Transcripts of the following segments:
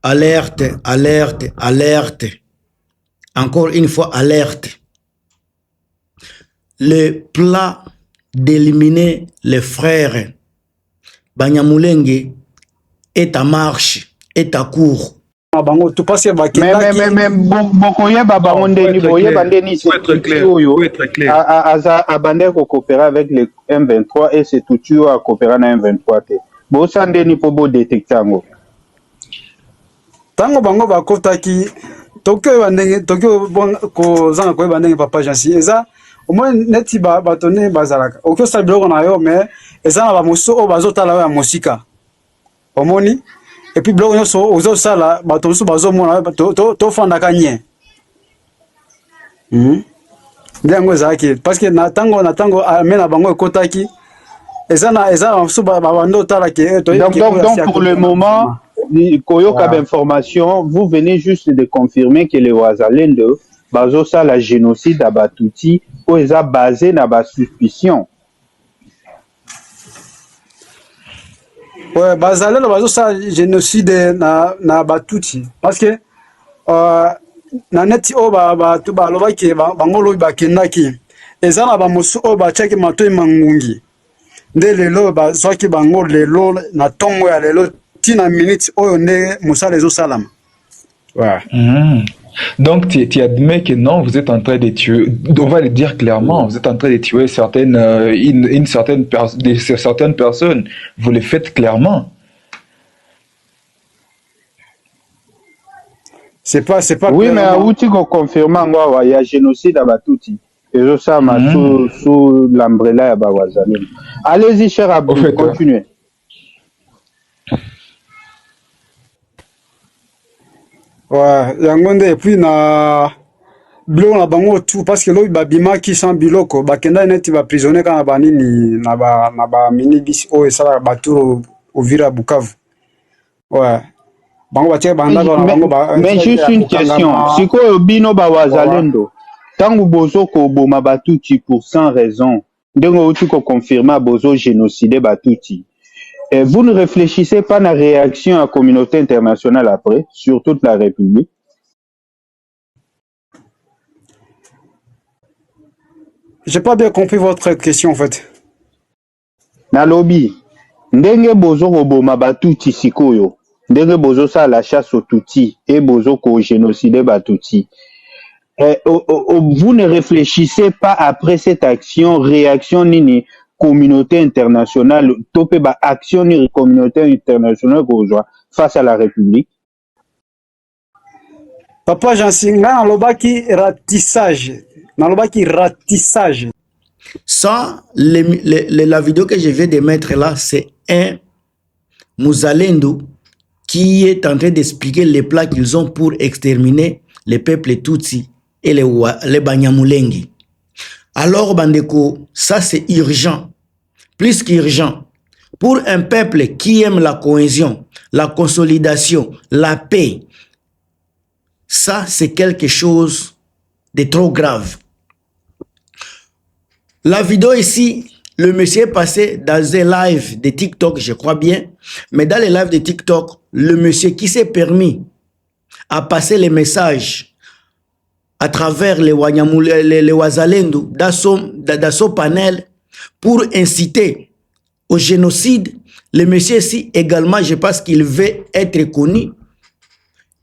Alerte, alerte, alerte. Encore une fois, alerte. Le plat d'éliminer les frères Banyamulenge est à marche, est à court. Mais bokoye babango ndeni boye bandeni abandé coopérer avec le M23 et c'est tout tu a coopérer na M23 te bosa ndeni po bo détecter ngo tango bango bakotaki tokyo bandenge tokyo ko zanga ko bandenge papa jansi eza au moins neti batone bazalaka okyo sa biloko na yo mais eza na ba moso o bazotala ya mosika omoni. Et puis blog nyonso ozo sala bato mosusu bazomona to fanda kanye ndengo ezalaki parce que na tango amena bango ekotaki eza mosusu babando otala ke donc pour le moment koyoka d'information vous venez juste de confirmer que les Wazalendo bazosala génocide à Batuti o eza basé na ba suspicion. Ouais, bazalelo bazosala génocide na Batuti parce que na neti o batu balobaki bango lobi bakendaki eza na bamosu o batiaki matoi mangungi nde lelo bazwaki bango lelo na tongo ya lelo tina minute oyo nde mosala ezosalama. Ouais. Donc, tu admets que non, vous êtes en train de tuer, on va le dire clairement, vous êtes en train de tuer certaines personnes. Vous le faites clairement. C'est pas oui, mais à où tu confirmes il y a génocide à Batuti. Et ça sous l'ombrella à Bawazalem. Allez-y, cher Abdou, continuez. Ouais, yangonde et puis na biloko na bango tout parce que lobi babimaki sans biloko bakenda neti ba prisonnier kana banini na ba minibus o esala baturo Uvira Bukavu. Ouais. Bango batie banda bango mais juste une question. Siko bino Bawazalendo. Tangu bozo ko boma Batuti pour sans raison. Ndengo uti ko confirmer bozo génocide Batuti. Et vous ne réfléchissez pas à la réaction à la communauté internationale après, sur toute la République? J'ai pas bien compris votre question en fait. Na lobby, ndenge bozo roboma Batuti sikoyo, ndenge bozo sa la chasse au Tutsi et bozo ko génocide Batuti. Vous ne réfléchissez pas après cette action, réaction nini communauté internationale, topé ba action ni communauté internationale face à la République. Papa Jansinga nalobaki ratissage. Ça, la vidéo que je viens de mettre là, c'est un Muzalendo qui est en train d'expliquer les plans qu'ils ont pour exterminer les peuples Tutsi et les Banyamulenge. Alors, Bandeko, ça c'est urgent. Plus qu'urgent, pour un peuple qui aime la cohésion, la consolidation, la paix, ça c'est quelque chose de trop grave. La vidéo ici, le monsieur est passé dans un live de TikTok, je crois bien, mais dans les lives de TikTok, le monsieur qui s'est permis à passer les messages à travers les Wazalendo dans son panel, pour inciter au génocide, le monsieur ici également, je pense qu'il veut être connu,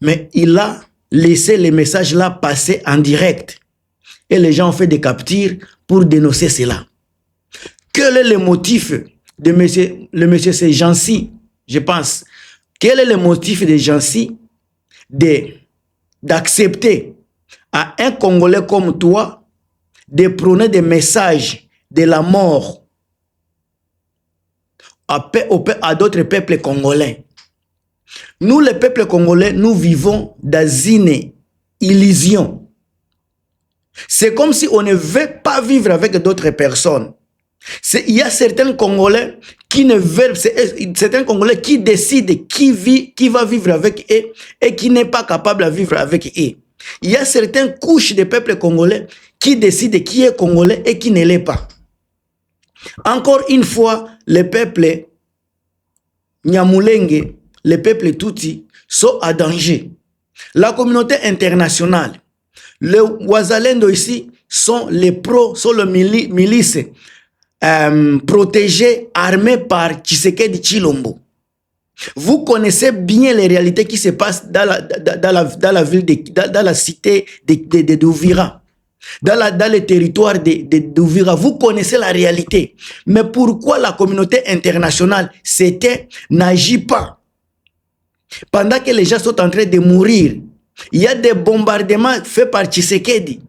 mais il a laissé les messages là passer en direct. Et les gens ont fait des captures pour dénoncer cela. Quel est le motif de le monsieur c'est Jansi, je pense. Quel est le motif de Jansi d'accepter à un Congolais comme toi de prôner des messages de la mort à d'autres peuples congolais? Nous, les peuples congolais, nous vivons dans une illusion. C'est comme si on ne veut pas vivre avec d'autres personnes. Il y a certains Congolais qui ne veulent, certains Congolais qui décident qui va vivre avec eux et qui n'est pas capable de vivre avec eux. Il y a certaines couches de peuple congolais qui décident qui est Congolais et qui ne l'est pas. Encore une fois, le peuple Nyamulenge, les peuples Tutsi sont à danger. La communauté internationale, les Wazalendo ici sont les pros, sont les milices protégés, armés par Tshisekedi Tshilombo. Vous connaissez bien les réalités qui se passent dans la ville, dans la cité d'Ouvira, dans les territoires d'Ouvira. Vous connaissez la réalité. Mais pourquoi la communauté internationale n'agit pas? Pendant que les gens sont en train de mourir, il y a des bombardements faits par Tshisekedi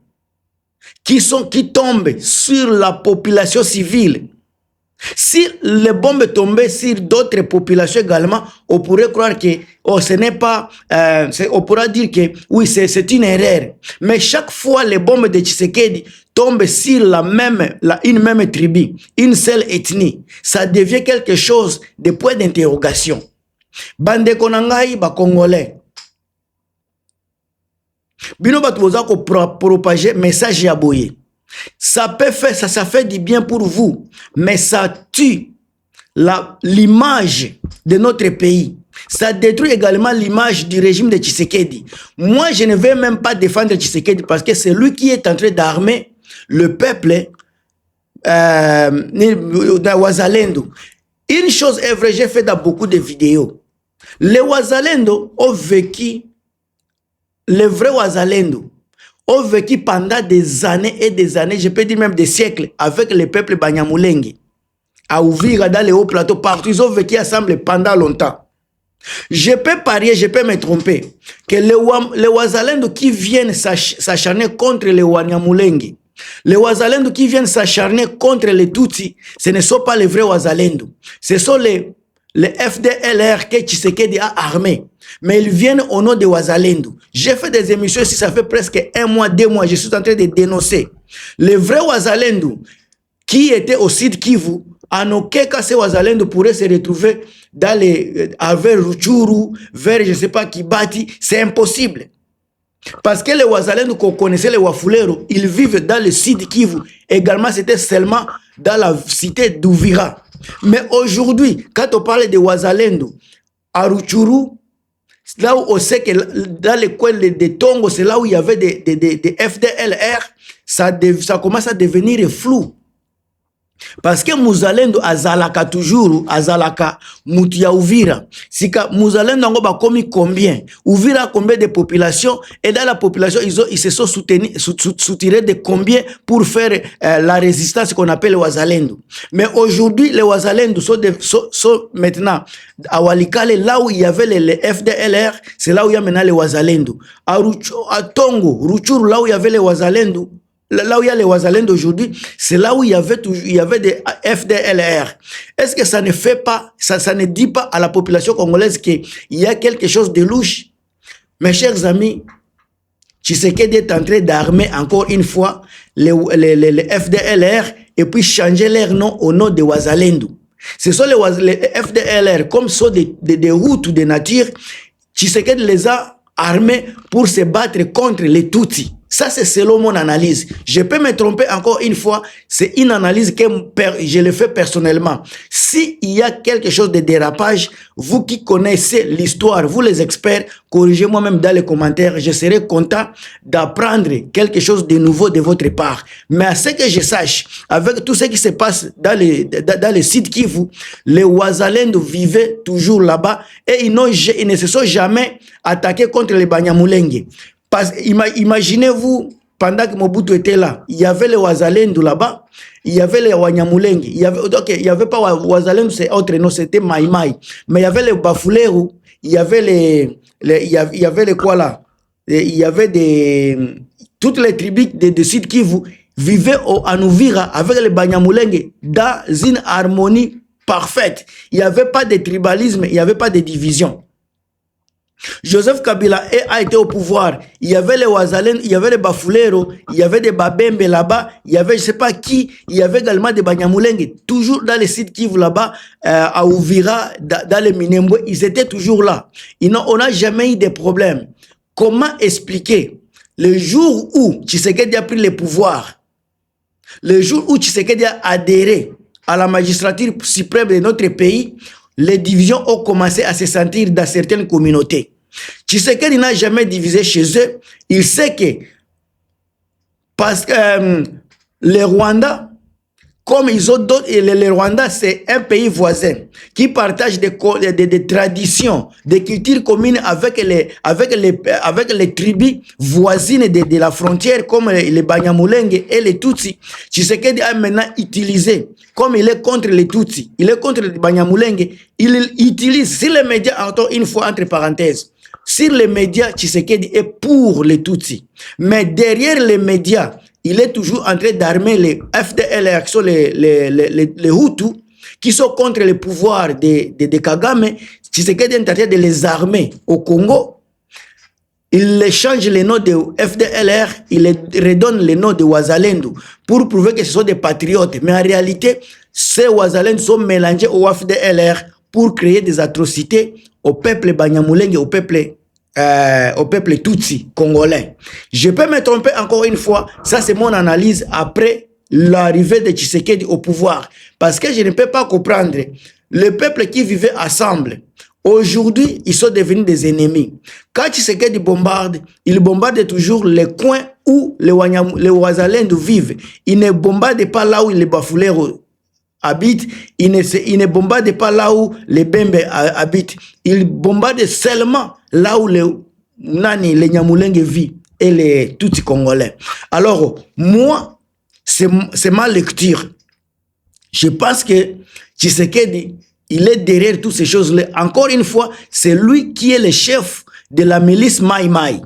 qui tombent sur la population civile. Si les bombes tombaient sur d'autres populations également, on pourrait croire que ce n'est pas, on pourra dire que oui, c'est une erreur. Mais chaque fois les bombes de Tshisekedi tombent sur une même tribu, une seule ethnie, ça devient quelque chose de point d'interrogation. Bande konangai ba Congolais. Bino batu boza ko propager message ya boye. Ça peut faire, ça fait du bien pour vous, mais ça tue l'image de notre pays. Ça détruit également l'image du régime de Tshisekedi. Moi, je ne vais même pas défendre Tshisekedi parce que c'est lui qui est en train d'armer le peuple de Wazalendo. Une chose est vraie, j'ai fait dans beaucoup de vidéos. Les Wazalendo ont vécu, les vrais Wazalendo ont vécu pendant des années et des années, je peux dire même des siècles, avec le peuple Banyamulenge. À Ouvira, dans les hauts plateaux, partout, ils ont vécu ensemble pendant longtemps. Je peux parier, je peux me tromper, que les Wazalendo qui viennent s'acharner contre les Banyamulenge, les Wazalendo qui viennent s'acharner contre les Tutsis, ce ne sont pas les vrais Wazalendo. Ce sont les FDLR que Tshisekedi a armés. Mais ils viennent au nom de Wazalendo. J'ai fait des émissions ici, ça fait presque 1 mois, 2 mois. Je suis en train de dénoncer. Les vrais Wazalendo qui étaient au sud Kivu, en aucun cas ces Wazalendo pourraient se retrouver dans vers Rutshuru, vers je ne sais pas Kibati. C'est impossible. Parce que les Wazalendo qu'on connaissait, les Wafulero, ils vivent dans le sud Kivu. Également, c'était seulement dans la cité d'Ouvira. Mais aujourd'hui, quand on parle de Wazalendo, à Rutshuru, là où on sait que dans les coins de Tongo, c'est là où il y avait des FDLR, ça commence à devenir flou. Parce que Muzalendo azalaka toujours, azalaka mutia Ouvira. Si Muzalendo ngo ba komi combien? Ouvira combien de population? Et dans la population, ils se sont soutirés de combien pour faire la résistance qu'on appelle les Wazalendo. Mais aujourd'hui, les Wazalendo sont maintenant à Walikale, là où il y avait les FDLR, c'est là où il y a maintenant les Wazalendo. À Tongo, Rutshuru, là où il y avait les Wazalendo, là où il y a les Wazalendo aujourd'hui, c'est là où il y avait des FDLR. Est-ce que ça ne fait pas, ça ne dit pas à la population congolaise qu'il y a quelque chose de louche? Mes chers amis, Tshisekedi est en train d'armer encore une fois les FDLR et puis changer leur nom au nom de Wazalendo. Ce sont les FDLR, comme ce sont des routes ou des natures, Tshisekedi les a armés pour se battre contre les Tutsis. Ça, c'est selon mon analyse. Je peux me tromper encore une fois. C'est une analyse que je le fais personnellement. S'il y a quelque chose de dérapage, vous qui connaissez l'histoire, vous les experts, corrigez-moi même dans les commentaires. Je serai content d'apprendre quelque chose de nouveau de votre part. Mais à ce que je sache, avec tout ce qui se passe dans les sites Kivu, les Wazalendo vivaient toujours là-bas et ils ne se sont jamais attaqués contre les Banyamulenge. Imaginez-vous, pendant que Mobutu était là, il y avait les Wazalendo là-bas, il y avait les Wanyamulenge, il y avait pas Wazalendo, c'est autre nom, c'était Maïmaï. Mais il y avait les Bafulero, il y avait il y avait les quoi là, il y avait toutes les tribus de Sud Kivu vivaient en Ouvira avec les Banyamulenge dans une harmonie parfaite. Il n'y avait pas de tribalisme, il n'y avait pas de division. Joseph Kabila a été au pouvoir. Il y avait les Wazalendo, il y avait les Bafulero, il y avait des Babembe là-bas, il y avait je ne sais pas qui, il y avait également des Banyamulenge, toujours dans les sites Kivu là-bas, à Ouvira, dans les Minembwe, ils étaient toujours là. On n'a jamais eu de problème. Comment expliquer le jour où Tshisekedi a pris le pouvoir, le jour où Tshisekedi a adhéré à la magistrature suprême de notre pays, les divisions ont commencé à se sentir dans certaines communautés. Tshisekedi n'a jamais divisé chez eux. Il sait que parce que les Rwandais, comme ils ont d'autres, le Rwanda, c'est un pays voisin qui partage des traditions, des cultures communes avec les tribus voisines de la frontière, comme les Banyamulenge et les Tutsi. Tshisekedi a maintenant utilisé, comme il est contre les Tutsi, il est contre les Banyamulenge, il utilise, sur les médias, encore une fois, entre parenthèses, sur les médias, Tshisekedi est pour les Tutsi. Mais derrière les médias, il est toujours en train d'armer les FDLR, qui sont les Hutus, qui sont contre le pouvoir de Kagame. Tshisekedi est en train de les armer au Congo. Il change les noms de FDLR, il redonne les noms de Wazalendo pour prouver que ce sont des patriotes. Mais en réalité, ces Wazalendo sont mélangés au FDLR pour créer des atrocités au peuple Banyamulenge, au peuple Tutsi congolais. Je peux me tromper encore une fois, ça c'est mon analyse après l'arrivée de Tshisekedi au pouvoir. Parce que je ne peux pas comprendre, le peuple qui vivait ensemble, aujourd'hui ils sont devenus des ennemis. Quand Tshisekedi bombarde, il bombarde toujours les coins où les Wazalendo vivent. Il ne bombarde pas là où les Bafouleros habitent, il ne bombarde pas là où les Bembe habitent. Il bombarde seulement là où les Nyamulenge vivent et les Tutsi congolais. Alors, moi, c'est ma lecture. Je pense que Tshisekedi, il est derrière toutes ces choses-là. Encore une fois, c'est lui qui est le chef de la milice Mai Mai,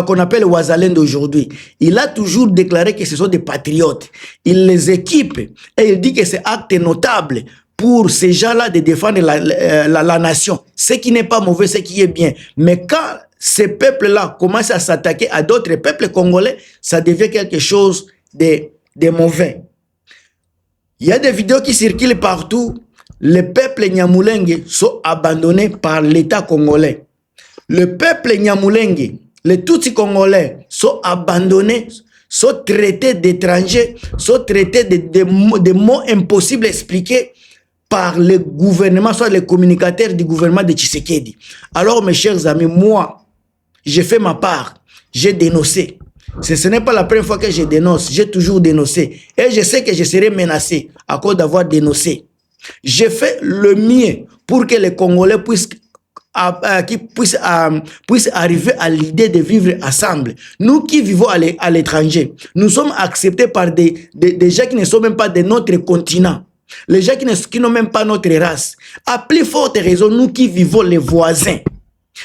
qu'on appelle Wazalendo aujourd'hui. Il a toujours déclaré que ce sont des patriotes. Il les équipe et il dit que c'est acte notable pour ces gens-là de défendre la nation. Ce qui n'est pas mauvais, ce qui est bien. Mais quand ces peuples-là commencent à s'attaquer à d'autres peuples congolais, ça devient quelque chose de mauvais. Il y a des vidéos qui circulent partout. Les peuples Nyamulenge sont abandonnés par l'État congolais. Le peuple Nyamulenge, les Tutsi congolais sont abandonnés, sont traités d'étrangers, sont traités de mots impossibles à expliquer par le gouvernement, soit les communicateurs du gouvernement de Tshisekedi. Alors, mes chers amis, moi, j'ai fait ma part, j'ai dénoncé. Ce n'est pas la première fois que je dénonce, j'ai toujours dénoncé. Et je sais que je serai menacé à cause d'avoir dénoncé. J'ai fait le mieux pour que les Congolais puissent arriver à l'idée de vivre ensemble. Nous qui vivons à l'étranger, nous sommes acceptés par des gens qui ne sont même pas de notre continent. Les gens qui n'ont même pas notre race. À plus forte raison, nous qui vivons les voisins.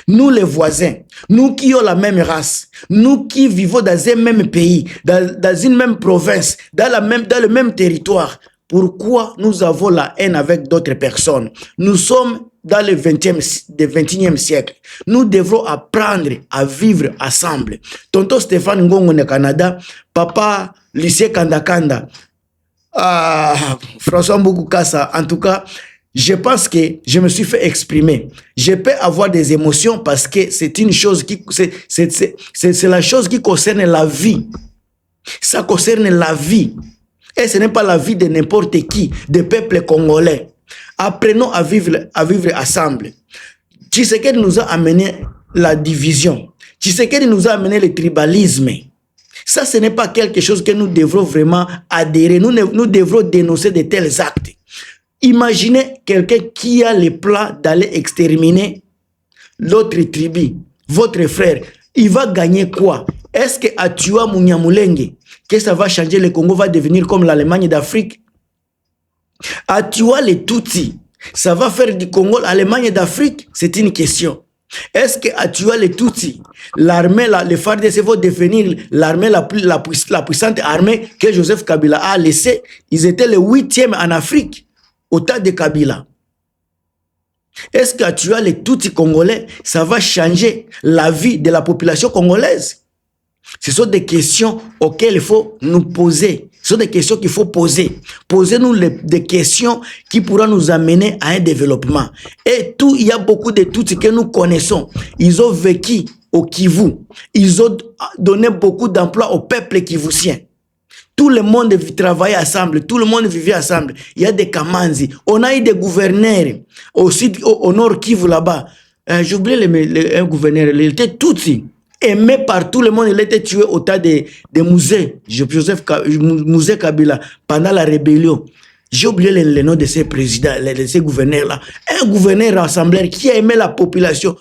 Nous les voisins, nous qui avons la même race, nous qui vivons dans un même pays, dans une même province, dans le même territoire. Pourquoi nous avons la haine avec d'autres personnes? Nous sommes dans le 21e siècle. Nous devrons apprendre à vivre ensemble. Tonton Stéphane Ngongo au Canada, Papa Lycée Kandakanda, François Mboukoukassa, en tout cas, je pense que je me suis fait exprimer. Je peux avoir des émotions parce que c'est une chose c'est la chose qui concerne la vie. Ça concerne la vie. Et ce n'est pas la vie de n'importe qui, des peuples congolais. Apprenons à vivre ensemble. Tshisekedi nous a amené la division. Tshisekedi nous a amené le tribalisme. Ça, ce n'est pas quelque chose que nous devrons vraiment adhérer. Nous devrons dénoncer de tels actes. Imaginez quelqu'un qui a le plan d'aller exterminer l'autre tribu, votre frère. Il va gagner quoi? Est-ce que Atua Munyamulenge, que ça va changer, le Congo va devenir comme l'Allemagne d'Afrique? Atua les Tutsi, ça va faire du Congo l'Allemagne d'Afrique? C'est une question. Est-ce que Atua les Tutsi, l'armée, les FARDC vont devenir l'armée la puissante armée que Joseph Kabila a laissée? Ils étaient les 8e en Afrique au temps de Kabila. Est-ce que tu as les Tutsis congolais, ça va changer la vie de la population congolaise? Ce sont des questions auxquelles il faut nous poser. Ce sont des questions qu'il faut poser. Posez-nous des questions qui pourront nous amener à un développement. Et il y a beaucoup de Tutsis que nous connaissons. Ils ont vécu au Kivu. Ils ont donné beaucoup d'emplois au peuple kivusien. Tout le monde travaillait ensemble, tout le monde vivait ensemble. Il y a des Kamanzi. On a eu des gouverneurs au nord Kivu là-bas. J'ai oublié un gouverneur, il était Tutsi. Aimé par tout le monde, il était tué au tas de musées. Musée Kabila, pendant la rébellion. J'ai oublié le nom de ces présidents, de ces gouverneurs-là. Un gouverneur rassembleur qui a aimé la population.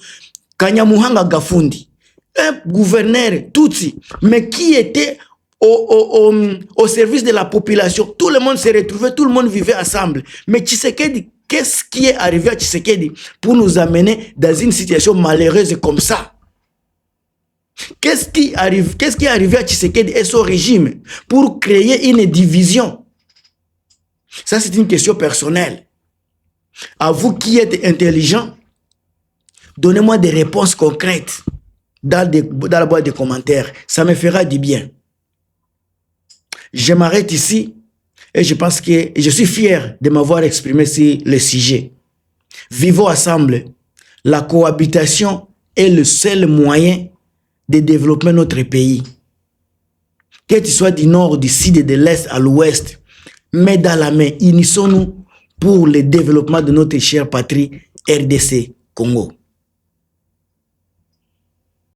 Kanyamuhanga Gafundi. Un gouverneur Tutsi, mais qui était au service de la population. Tout le monde s'est retrouvé, tout le monde vivait ensemble. Mais Tshisekedi, qu'est-ce qui est arrivé à Tshisekedi pour nous amener dans une situation malheureuse comme ça? Qu'est-ce qui est arrivé à Tshisekedi et son régime pour créer une division? Ça, c'est une question personnelle. À vous qui êtes intelligents, donnez-moi des réponses concrètes dans la boîte de commentaires. Ça me fera du bien. Je m'arrête ici et je pense que je suis fier de m'avoir exprimé sur le sujet. Vivons ensemble. La cohabitation est le seul moyen de développer notre pays. Que tu sois du nord, du sud, de l'est à l'ouest, main dans la main, unissons-nous pour le développement de notre chère patrie RDC Congo.